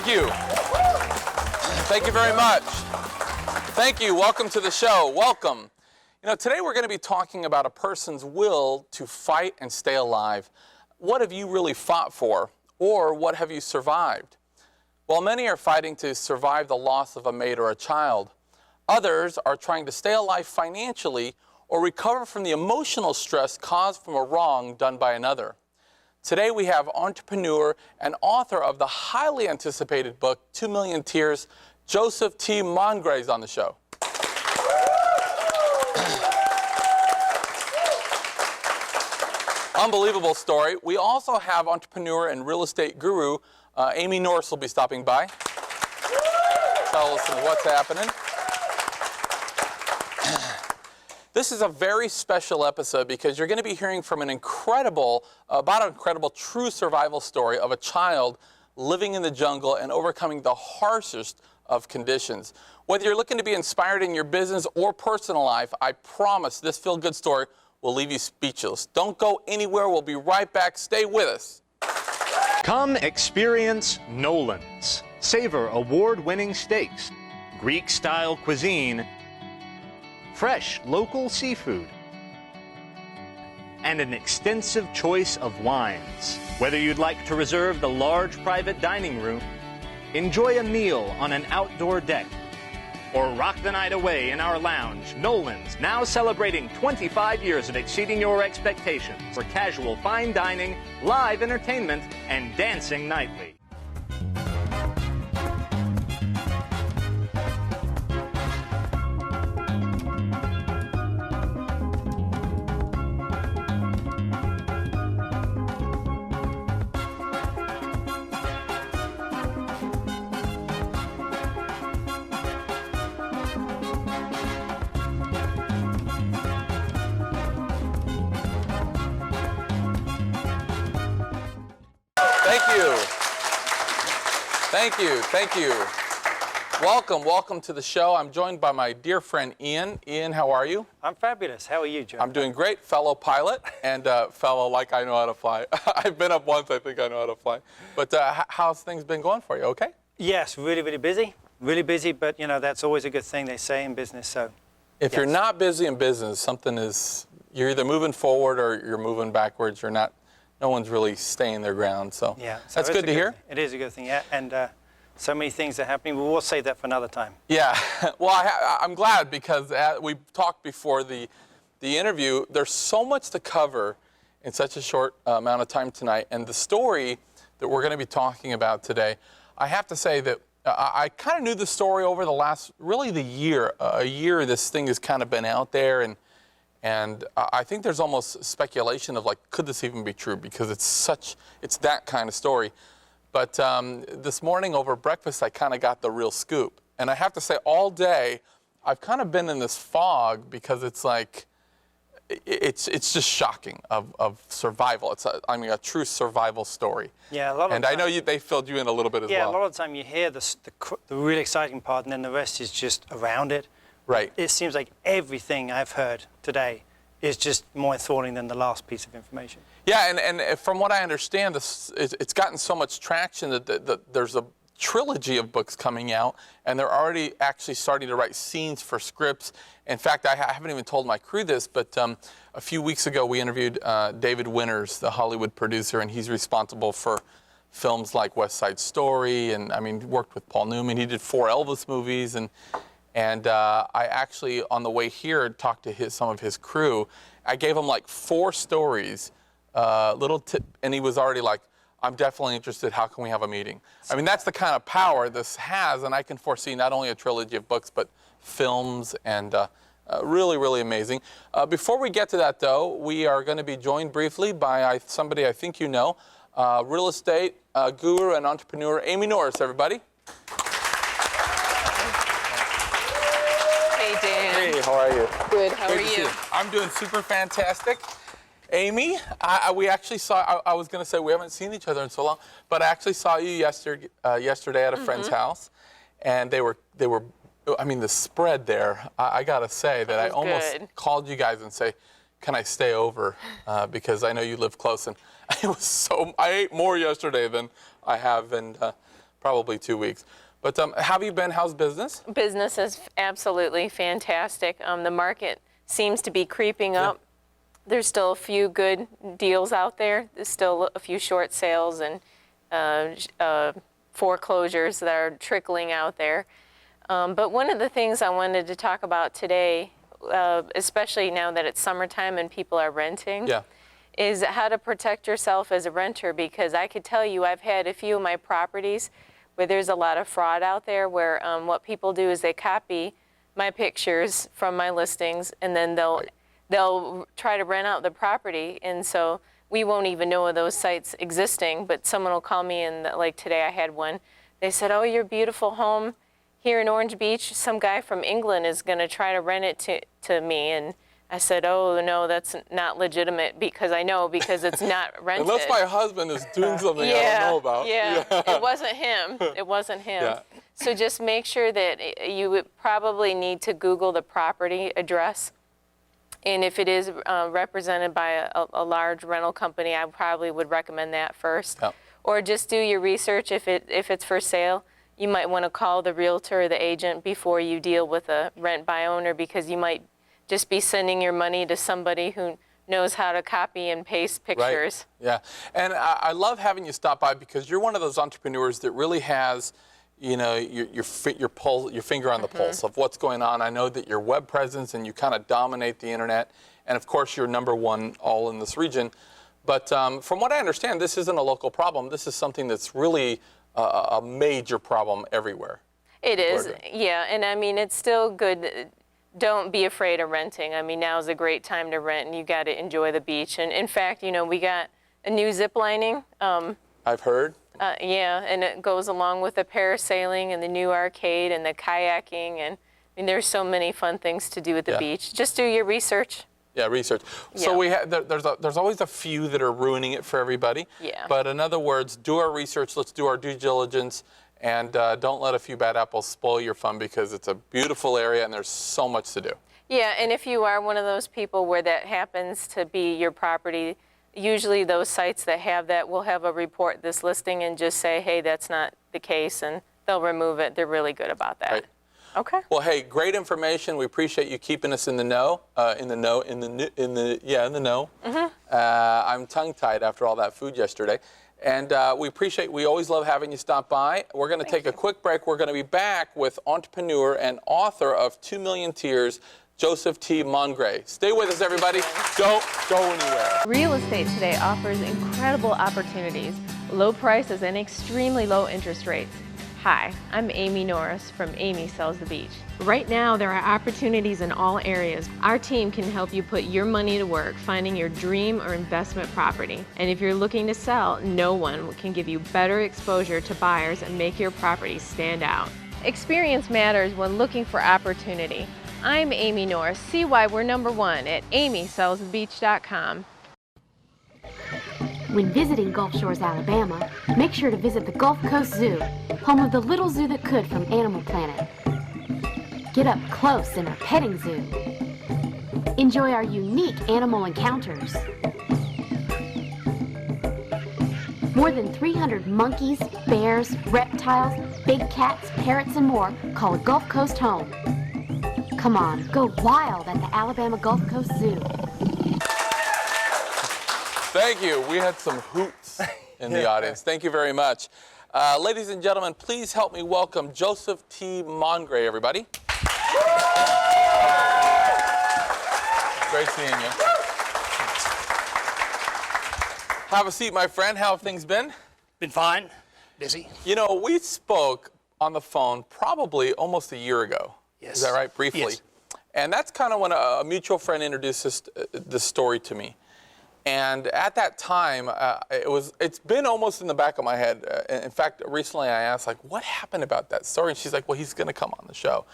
Thank you. Thank you very much. Thank you. Welcome to the show. Welcome. You know, today we're going to be talking about a person's will to fight and stay alive. What have you really fought for? Or what have you survived? While many are fighting to survive the loss of a mate or a child, others are trying to stay alive financially or recover from the emotional stress caused from a wrong done by another. Today we have entrepreneur and author of the highly anticipated book, 2 Million Tears, Joseph T. Mongray is on the show. Unbelievable story. We also have entrepreneur and real estate guru, Amy Norris will be stopping by. Tell us what's happening. This is a very special episode because you're going to be hearing from an incredible true survival story of a child living in the jungle and overcoming the harshest of conditions. Whether you're looking to be inspired in your business or personal life, I promise this feel-good story will leave you speechless. Don't go anywhere. We'll be right back. Stay with us. Come experience Nolan's. Savor award-winning steaks, Greek-style cuisine, fresh local seafood, and an extensive choice of wines. Whether you'd like to reserve the large private dining room, enjoy a meal on an outdoor deck, or rock the night away in our lounge, Nolan's now celebrating 25 years of exceeding your expectations for casual fine dining, live entertainment, and dancing nightly. Thank you. Welcome to the show. I'm joined by my dear friend Ian. Ian, how are you? I'm fabulous. How are you, Joe? I'm doing great, fellow pilot and fellow like I know how to fly. I've been up once, I think I know how to fly. But how's things been going for you, okay? Yes, really busy. Really busy, but you know, that's always a good thing they say in business, so. If you're not busy in business, you're either moving forward or you're moving backwards. No one's really staying their ground, so, yeah, that's good to hear. It is a good thing, yeah, and so many things are happening, but we'll save that for another time. Yeah, well, I'm glad because we talked before the interview. There's so much to cover in such a short amount of time tonight, and the story that we're going to be talking about today, I have to say that I kind of knew the story over the last, really a year this thing has kind of been out there, and I think there's almost speculation of like, could this even be true? Because it's that kind of story. But this morning over breakfast, I kind of got the real scoop. And I have to say, all day, I've kind of been in this fog because it's like, it's just shocking of survival. It's a true survival story. Yeah, a lot of and I know they filled you in a little bit as well. Yeah, a lot of the time you hear the really exciting part, and then the rest is just around it. Right. It seems like everything I've heard today is just more enthralling than the last piece of information. Yeah, and from what I understand, it's gotten so much traction that there's a trilogy of books coming out, and they're already actually starting to write scenes for scripts. In fact, I haven't even told my crew this, but a few weeks ago we interviewed David Winters, the Hollywood producer, and he's responsible for films like West Side Story, and I mean, worked with Paul Newman. He did 4 Elvis movies, and I actually, on the way here, talked to some of his crew. I gave him like 4 stories, little tip, and he was already like, I'm definitely interested. How can we have a meeting? I mean, that's the kind of power this has, and I can foresee not only a trilogy of books, but films, and really, really amazing. Before we get to that, though, we are going to be joined briefly by somebody I think you know, real estate guru and entrepreneur, Amy Norris, everybody. Hey, Dan. Hey, how are you? Good, how are you? I'm doing super fantastic. Amy, we actually saw, I was going to say we haven't seen each other in so long, but I actually saw you yesterday at a friend's house, and they were, I mean, the spread there, I got to say that I almost called you guys and say, can I stay over? Because I know you live close, and it was I ate more yesterday than I have, and probably 2 weeks. But how have you been? How's business? Business is absolutely fantastic. The market seems to be creeping up. There's still a few good deals out there. There's still a few short sales and foreclosures that are trickling out there. But one of the things I wanted to talk about today, especially now that it's summertime and people are renting, is how to protect yourself as a renter, because I could tell you I've had a few of my properties where there's a lot of fraud out there where what people do is they copy my pictures from my listings and then they'll try to rent out the property, and so we won't even know of those sites existing, but someone will call me, and like today I had one. They said, oh, your beautiful home here in Orange Beach, some guy from England is going to try to rent it to me, and I said, oh, no, that's not legitimate, because it's not rented. Unless my husband is doing something I don't know about. Yeah, it wasn't him. It wasn't him. Yeah. So just make sure that you would probably need to Google the property address. And if it is represented by a large rental company, I probably would recommend that first. Yep. Or just do your research. If it's for sale, you might want to call the realtor or the agent before you deal with a rent by owner, because you might just be sending your money to somebody who knows how to copy and paste pictures. Right. Yeah, and I love having you stop by, because you're one of those entrepreneurs that really has, you know, your finger on the pulse of what's going on. I know that your web presence, and you kind of dominate the internet, and of course you're #1 all in this region. But from what I understand, this isn't a local problem. This is something that's really a major problem everywhere. It is, yeah, and I mean, it's still good. Don't be afraid of renting. I mean, now's a great time to rent, and you got to enjoy the beach. And in fact, you know, we got a new zip lining. I've heard. Yeah, and it goes along with the parasailing and the new arcade and the kayaking, and I mean, there's so many fun things to do at the beach. Just do your research. Yeah, research. So we there's always a few that are ruining it for everybody. Yeah. But in other words, do our research. Let's do our due diligence. And don't let a few bad apples spoil your fun, because it's a beautiful area and there's so much to do. Yeah, and if you are one of those people where that happens to be your property, usually those sites that have that will have a report this listing and just say, hey, that's not the case, and they'll remove it. They're really good about that. Right. Okay. Well, hey, great information. We appreciate you keeping us in the know. In the know. I'm tongue-tied after all that food yesterday. And we always love having you stop by. We're going to take a quick break. We're going to be back with entrepreneur and author of 2 Million Tears, Joseph T. Mongray. Stay with us, everybody. Don't go anywhere. Real estate today offers incredible opportunities, low prices, and extremely low interest rates. Hi, I'm Amy Norris from Amy Sells the Beach. Right now, there are opportunities in all areas. Our team can help you put your money to work finding your dream or investment property. And if you're looking to sell, no one can give you better exposure to buyers and make your property stand out. Experience matters when looking for opportunity. I'm Amy Norris. See why we're #1 at amysellsthebeach.com. When visiting Gulf Shores, Alabama, make sure to visit the Gulf Coast Zoo, home of the little zoo that could from Animal Planet. Get up close in our petting zoo. Enjoy our unique animal encounters. More than 300 monkeys, bears, reptiles, big cats, parrots, and more call Gulf Coast home. Come on, go wild at the Alabama Gulf Coast Zoo. Thank you. We had some hoots in the audience. Thank you very much. Ladies and gentlemen, please help me welcome Joseph T. Mongray, everybody. Great seeing you. Have a seat, my friend. How have things been? Been fine. Busy. You know, we spoke on the phone probably almost a year ago. Yes. Is that right? Briefly. Yes. And that's kind of when a mutual friend introduced this story to me. And at that time, it's been almost in the back of my head. In fact, recently I asked, like, what happened about that story? And she's like, well, he's going to come on the show.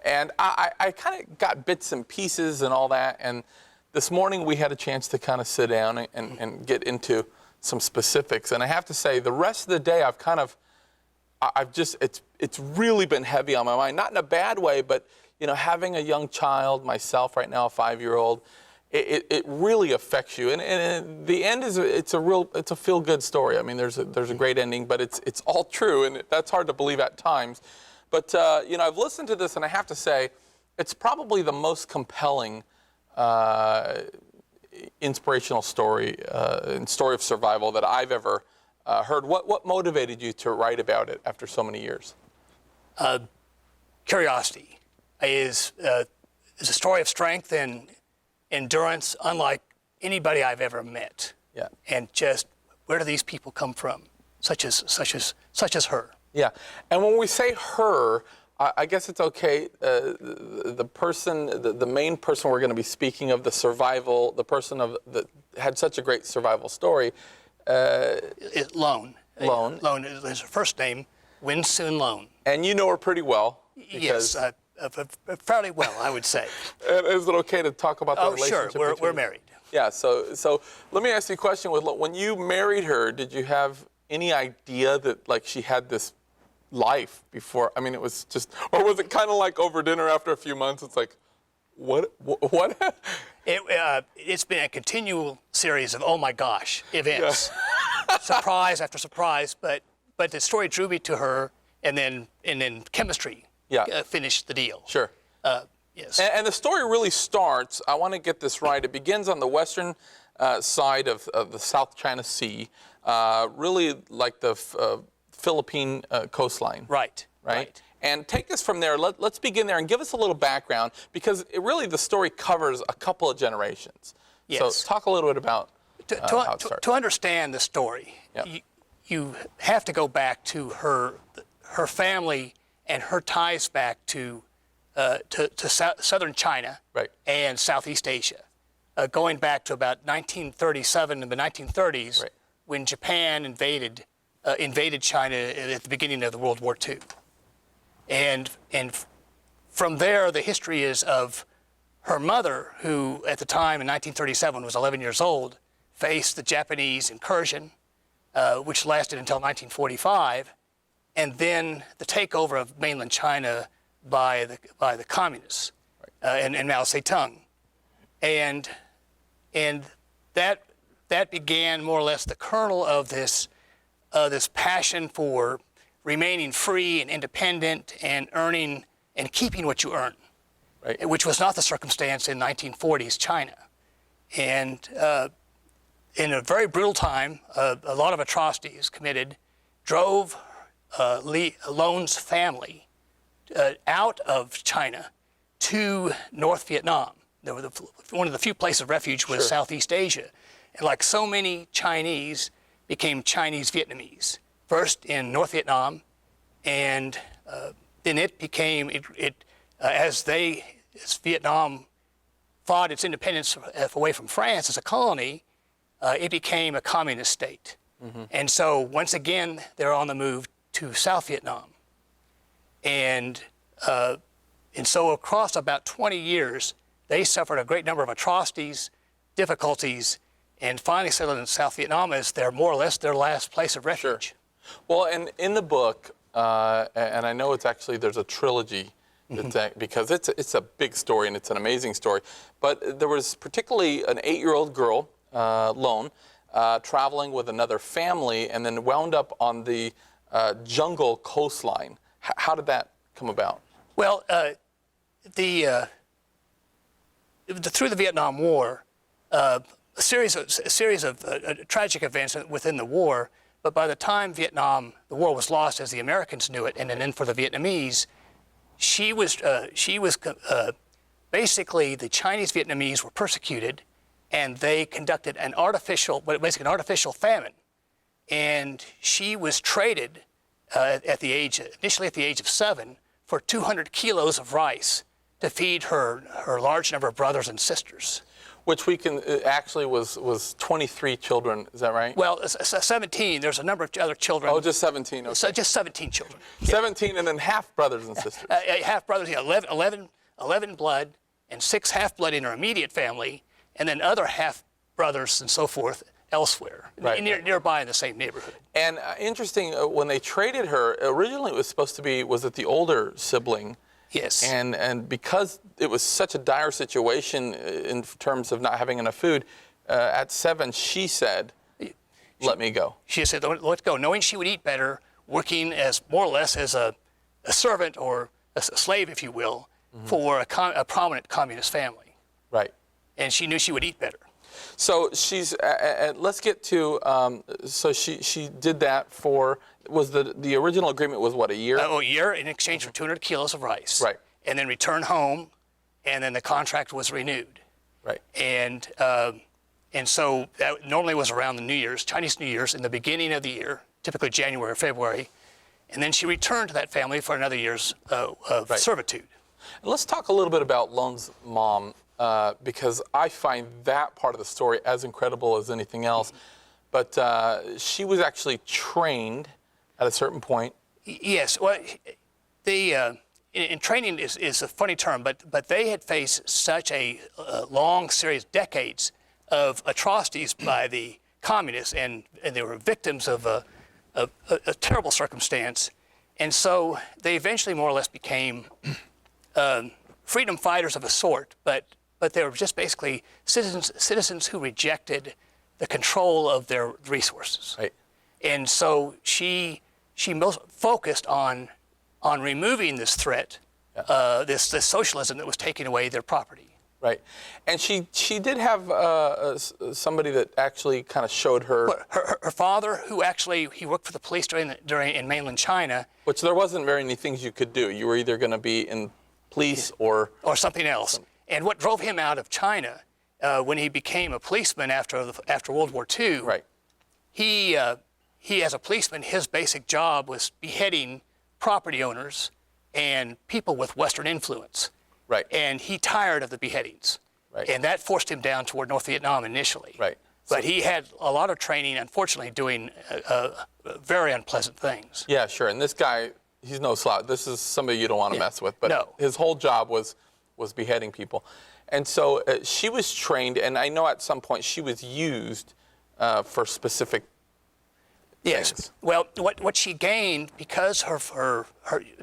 And I kind of got bits and pieces and all that. And this morning we had a chance to kind of sit down and get into some specifics. And I have to say, the rest of the day it's really been heavy on my mind. Not in a bad way, but, you know, having a young child, myself right now, a 5-year-old, it really affects you. And the end is it's a feel-good story. I mean, there's a great ending, but it's all true, and that's hard to believe at times. But I've listened to this, and I have to say, it's probably the most compelling inspirational story and story of survival that I've ever heard. What motivated you to write about it after so many years? Curiosity is a story of strength and endurance unlike anybody I've ever met. Yeah. And just where do these people come from, such as her? Yeah. And when we say her, I guess it's okay. The person, the main person we're going to be speaking of, the survival, the person that had such a great survival story. Lone. Lone. Lone is her first name, Win Soon Lone. And you know her pretty well. Yes, fairly well, I would say. And is it okay to talk about the relationship? Sure. We're married. Yeah. So let me ask you a question. When you married her, did you have any idea that like she had this life before? I mean, it was just, or was it kind of like over dinner after a few months? It's like, what? It's been a continual series of oh my gosh events, surprise after surprise. But the story drew me to her, and then chemistry finished the deal. Sure. Yes. And the story really starts. I want to get this right. It begins on the western side of the South China Sea, really like the Philippine coastline. Right. And take us from there. Let's begin there and give us a little background, because the story covers a couple of generations. Yes. So talk a little bit about how it starts. To understand the story, you have to go back to her family and her ties back to southern China and Southeast Asia, going back to about 1937 in the 1930s, when Japan invaded China at the beginning of the World War II. And from there, the history is of her mother, who at the time in 1937 was 11 years old, faced the Japanese incursion, which lasted until 1945, and then the takeover of mainland China by the communists and Mao Zedong, and that began more or less the kernel of this passion for remaining free and independent and earning and keeping what you earn, which was not the circumstance in 1940s China. And in a very brutal time, a lot of atrocities committed drove Lone's family out of China to North Vietnam. One of the few places of refuge was Southeast Asia. And like so many Chinese, became Chinese Vietnamese. First in North Vietnam, and then it became, as Vietnam fought its independence away from France as a colony, it became a communist state. Mm-hmm. And so once again, they're on the move to South Vietnam. And so across about 20 years, they suffered a great number of atrocities, difficulties, and finally settled in South Vietnam as more or less their last place of refuge. Sure. Well, and in the book, and I know there's a trilogy, because it's a big story and it's an amazing story, but there was particularly an 8-year-old girl, Lone, traveling with another family and then wound up on the jungle coastline. How did that come about? Well, through the Vietnam War, a series of tragic events within the war, but by the time the war was lost as the Americans knew it, and then for the Vietnamese, basically the Chinese Vietnamese were persecuted, and they conducted an artificial famine, and she was traded initially at the age of 7 for 200 kilos of rice to feed her large number of brothers and sisters. Which actually was 23 children, is that right? Well, 17. There's a number of other children. Oh, just 17. Okay. So just 17 children. 17 and then half brothers and sisters. Half brothers, 11 blood, and 6 half blood in her immediate family, and then other half brothers and so forth elsewhere, nearby in the same neighborhood. And interesting, when they traded her, originally it was supposed to be, was it the older sibling? Yes. And because it was such a dire situation in terms of not having enough food, at 7 she said, "Let me go." She said, "Let's go," knowing she would eat better, working as more or less as a servant or a slave, if you will, for a prominent communist family. Right. And she knew she would eat better. So she's. Let's get to. So she did that for. Was the original agreement was what, a year? A year in exchange for 200 kilos of rice. Right. And then return home, and then the contract was renewed. Right. And so that normally was around the New Year's, Chinese New Year's, in the beginning of the year, typically January or February. And then she returned to that family for another year's of servitude. Let's talk a little bit about Lone's mom, because I find that part of the story as incredible as anything else. But she was actually trained at a certain point. Yes. Well, in training is a funny term, but they had faced such a long series, decades of atrocities by the communists, and they were victims of a terrible circumstance. And so they eventually more or less became freedom fighters of a sort, but they were just basically citizens who rejected the control of their resources. Right. And so she most focused on removing this threat, this socialism that was taking away their property. Right. And she did have somebody that actually kind of showed her. Her father, who actually, he worked for the police in mainland China. Which there wasn't very many things you could do. You were either going to be in police or something else. And what drove him out of China when he became a policeman after World War II, right. He as a policeman, his basic job was beheading property owners and people with Western influence. Right. And he tired of the beheadings. Right. And that forced him down toward North Vietnam initially. Right. But he had a lot of training, unfortunately, doing very unpleasant things. Yeah, sure. And this guy, he's no slouch. This is somebody you don't want to mess with. But no. His whole job was beheading people. And so she was trained, and I know at some point she was used for specific Yes. things. Well, what she gained because her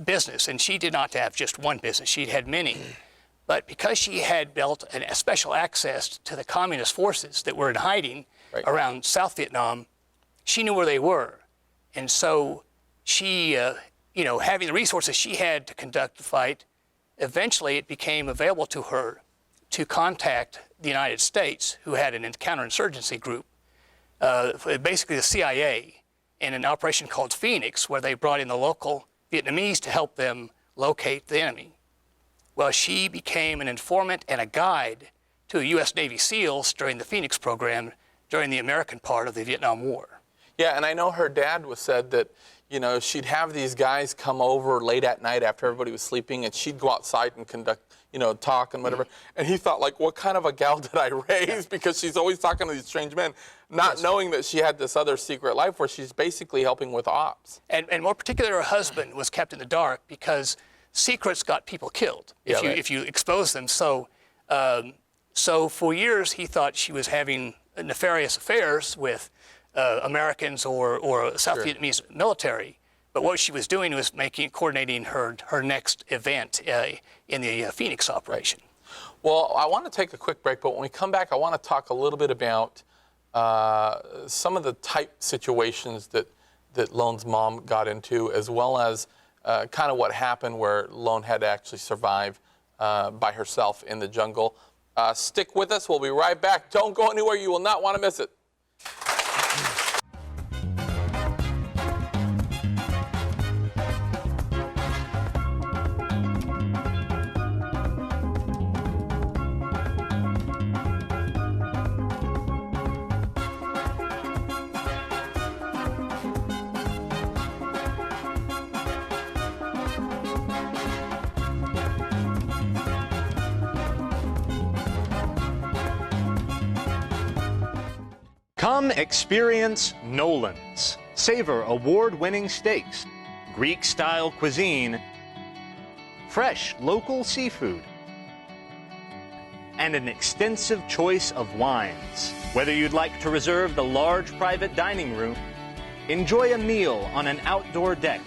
business, and she did not have just one business, she had many, but because she had built a special access to the communist forces that were in hiding around South Vietnam, she knew where they were. And so she, having the resources she had to conduct the fight, eventually it became available to her to contact the United States, who had a counterinsurgency group, basically the CIA, in an operation called Phoenix, where they brought in the local Vietnamese to help them locate the enemy. Well, she became an informant and a guide to U.S. Navy SEALs during the Phoenix program during the American part of the Vietnam War. Yeah, and I know her dad said that, she'd have these guys come over late at night after everybody was sleeping, and she'd go outside and conduct, talk and whatever. And he thought, like, what kind of a gal did I raise? Because she's always talking to these strange men, not knowing that she had this other secret life where she's basically helping with ops. And more particularly, her husband was kept in the dark because secrets got people killed if you expose them. So for years, he thought she was having nefarious affairs with Americans or South Vietnamese military. But what she was doing was coordinating her next event in the Phoenix operation. Well, I want to take a quick break, but when we come back, I want to talk a little bit about some of the type situations that Lone's mom got into, as well as kind of what happened where Lone had to actually survive by herself in the jungle. Stick with us. We'll be right back. Don't go anywhere. You will not want to miss it. Come experience Nolan's. Savor award-winning steaks, Greek-style cuisine, fresh local seafood, and an extensive choice of wines. Whether you'd like to reserve the large private dining room, enjoy a meal on an outdoor deck,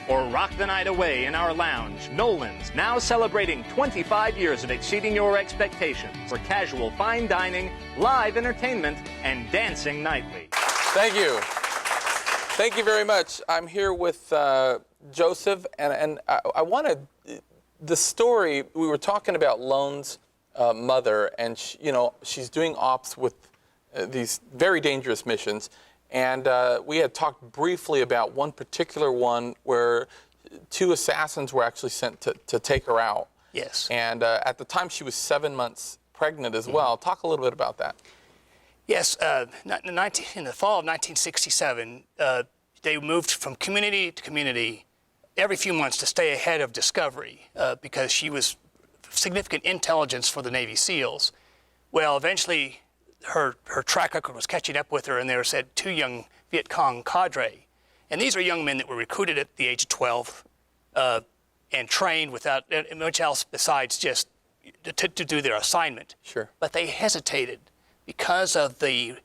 or rock the night away in our lounge, Nolan's now celebrating 25 years of exceeding your expectations for casual fine dining, live entertainment, and dancing nightly. Thank you. Thank you very much. I'm here with Joseph, and I wanted the story. We were talking about Lone's mother, and she's doing ops with these very dangerous missions. And we had talked briefly about one particular one where 2 assassins were actually sent to take her out. Yes. And at the time, she was 7 months pregnant as well. Talk a little bit about that. Yes, in the fall of 1967, they moved from community to community every few months to stay ahead of discovery because she was significant intelligence for the Navy SEALs. Well, eventually her track record was catching up with her, and there said 2 young Viet Cong cadre. And these are young men that were recruited at the age of 12 and trained without much else besides just to do their assignment. Sure. But they hesitated because of the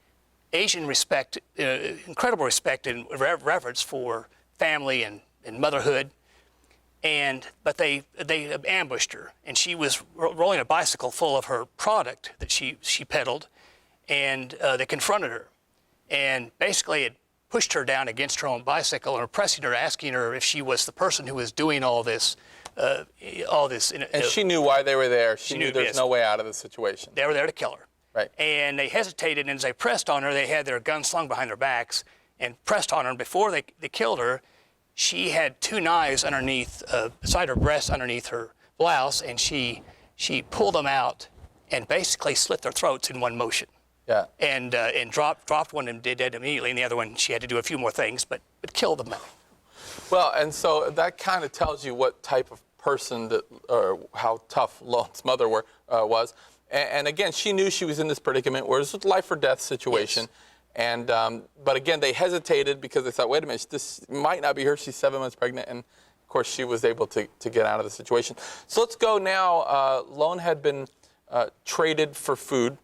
Asian respect, incredible respect and reverence for family and motherhood. But they ambushed her, and she was rolling a bicycle full of her product that she peddled, and they confronted her, and basically it pushed her down against her own bicycle and were pressing her, asking her if she was the person who was doing all this. And she knew why they were there. She knew there's no way out of the situation. They were there to kill her. Right. And they hesitated, and as they pressed on her, they had their guns slung behind their backs and pressed on her. And before they killed her, she had 2 knives underneath, beside her breast, underneath her blouse, and she pulled them out and basically slit their throats in one motion. Yeah. And dropped one and did dead immediately, and the other one she had to do a few more things, but killed them. Well, and so that kind of tells you what type of person or how tough Lone's mother was. And again, she knew she was in this predicament where it was a life or death situation. Yes. And but again, they hesitated because they thought, wait a minute, this might not be her. She's 7 months pregnant, and of course she was able to get out of the situation. So let's go now. Lone had been traded for food,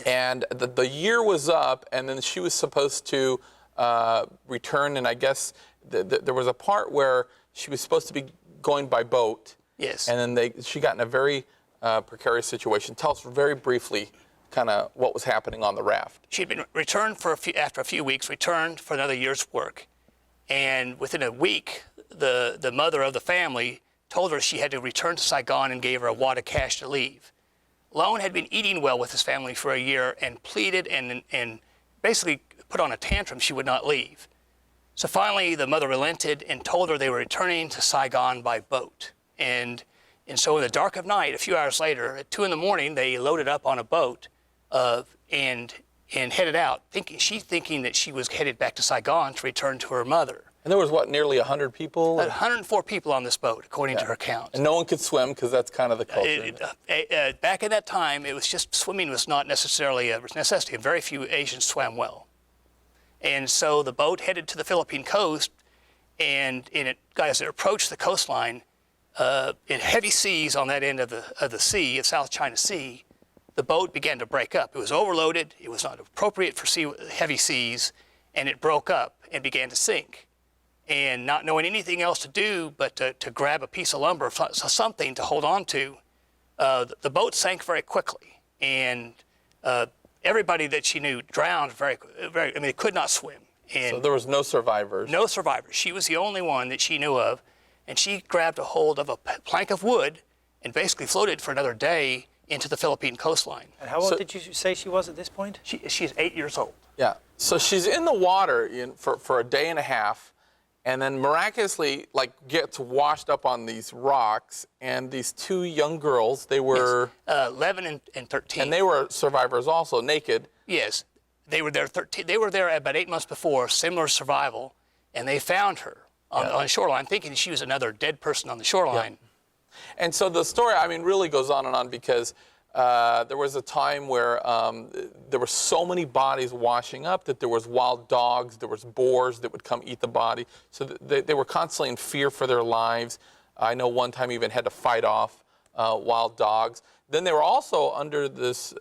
and the year was up, and then she was supposed to return. And I guess there was a part where she was supposed to be going by boat. Yes. And then she got in a very precarious situation. Tell us very briefly kind of what was happening on the raft. She had been returned after a few weeks, returned for another year's work. And within a week, the mother of the family told her she had to return to Saigon and gave her a wad of cash to leave. Lone had been eating well with his family for a year and pleaded and basically put on a tantrum she would not leave. So finally, the mother relented and told her they were returning to Saigon by boat. And so in the dark of night, a few hours later, at 2 in the morning, they loaded up on a boat and headed out, thinking that she was headed back to Saigon to return to her mother. And there was, nearly 100 people? 104 people on this boat, according to her account. And no one could swim because that's kind of the culture. Back in that time, it was just swimming was not necessarily a necessity. Very few Asians swam well. And so the boat headed to the Philippine coast, and as it approached the coastline, in heavy seas on that end of the sea, of South China Sea, the boat began to break up. It was overloaded. It was not appropriate for heavy seas, and it broke up and began to sink. And not knowing anything else to do but to grab a piece of lumber, something to hold on to, the boat sank very quickly. And everybody that she knew drowned they could not swim. And so there was no survivors? No survivors. She was the only one that she knew of. And she grabbed a hold of a plank of wood and basically floated for another day into the Philippine coastline. And how old did you say she was at this point? She's 8 years old. Yeah. So she's in the water for a day and a half, and then miraculously gets washed up on these rocks. And these 2 young girls, they were 11 and 13. And they were survivors also, naked. Yes, they were there. They were there about 8 months before, similar survival, and they found her on the shoreline, thinking she was another dead person on the shoreline. Yeah. And so the story, really goes on and on because there was a time where there were so many bodies washing up that there was wild dogs, there was boars that would come eat the body. So they were constantly in fear for their lives. I know one time even had to fight off wild dogs. Then they were also under this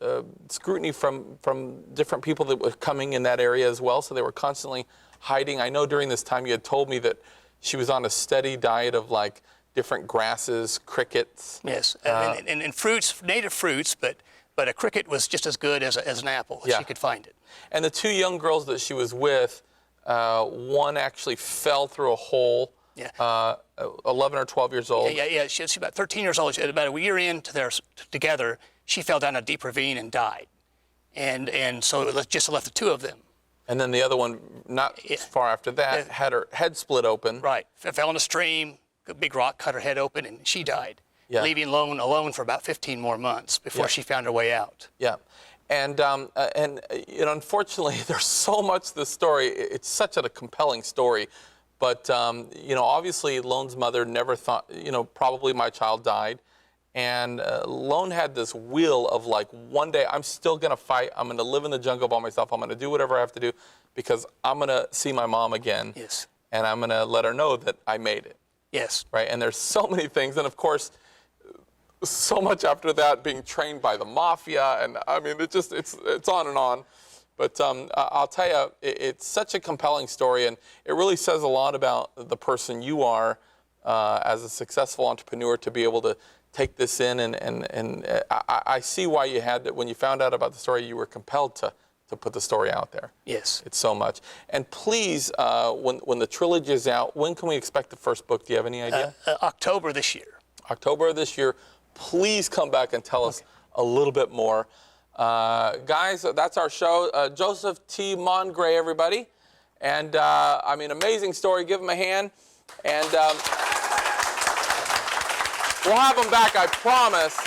scrutiny from different people that were coming in that area as well. So they were constantly hiding. I know during this time you had told me that She was on a steady diet of like different grasses, crickets. Yes, and fruits, native fruits, but a cricket was just as good as an apple if she could find it. And the 2 young girls that she was with, one actually fell through a hole. Yeah. 11 or 12 years old. Yeah. She's about 13 years old. About a year together, she fell down a deep ravine and died. And so it just left the 2 of them. And then the other one, not far after that, had her head split open. Right. Fell in a stream, a big rock cut her head open, and she died, leaving alone for about 15 more months before she found her way out. Yeah. And you know, unfortunately, there's so much to this story. It's such a compelling story. But, you know, obviously, Lone's mother never thought, you know, probably my child died. And Lone had this will of like, one day I'm still going to fight. I'm going to live in the jungle by myself. I'm going to do whatever I have to do because I'm going to see my mom again. Yes. And I'm going to let her know that I made it. Yes. Right. And there's so many things. And of course, so much after that, being trained by the mafia. And I mean, it's on and on. But I'll tell you, it's such a compelling story. And it really says a lot about the person you are as a successful entrepreneur to be able to take this in, and I see why you had it. When you found out about the story, you were compelled to put the story out there. Yes. It's so much. And please, when the trilogy is out, when can we expect the first book? Do you have any idea? October this year. October of this year. Please come back and tell us a little bit more. Guys, that's our show. Joseph T. Mongray, everybody. And, I mean, amazing story. Give him a hand. And we'll have them back, I promise.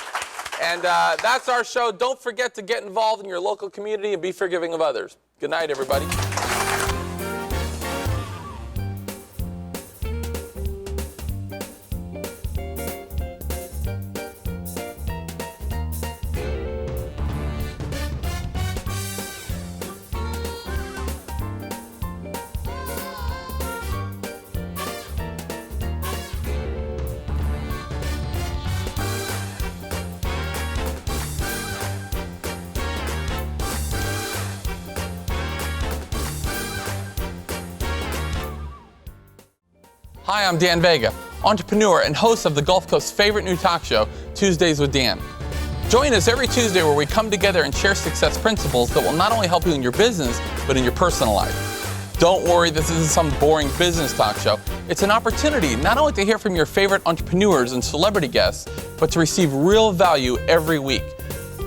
And that's our show. Don't forget to get involved in your local community and be forgiving of others. Good night, everybody. Hi, I'm Dan Vega, entrepreneur and host of the Gulf Coast's favorite new talk show, Tuesdays with Dan. Join us every Tuesday where we come together and share success principles that will not only help you in your business, but in your personal life. Don't worry, this isn't some boring business talk show. It's an opportunity not only to hear from your favorite entrepreneurs and celebrity guests, but to receive real value every week.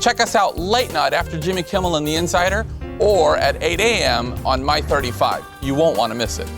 Check us out late night after Jimmy Kimmel and The Insider, or at 8 a.m. on My 35. You won't want to miss it.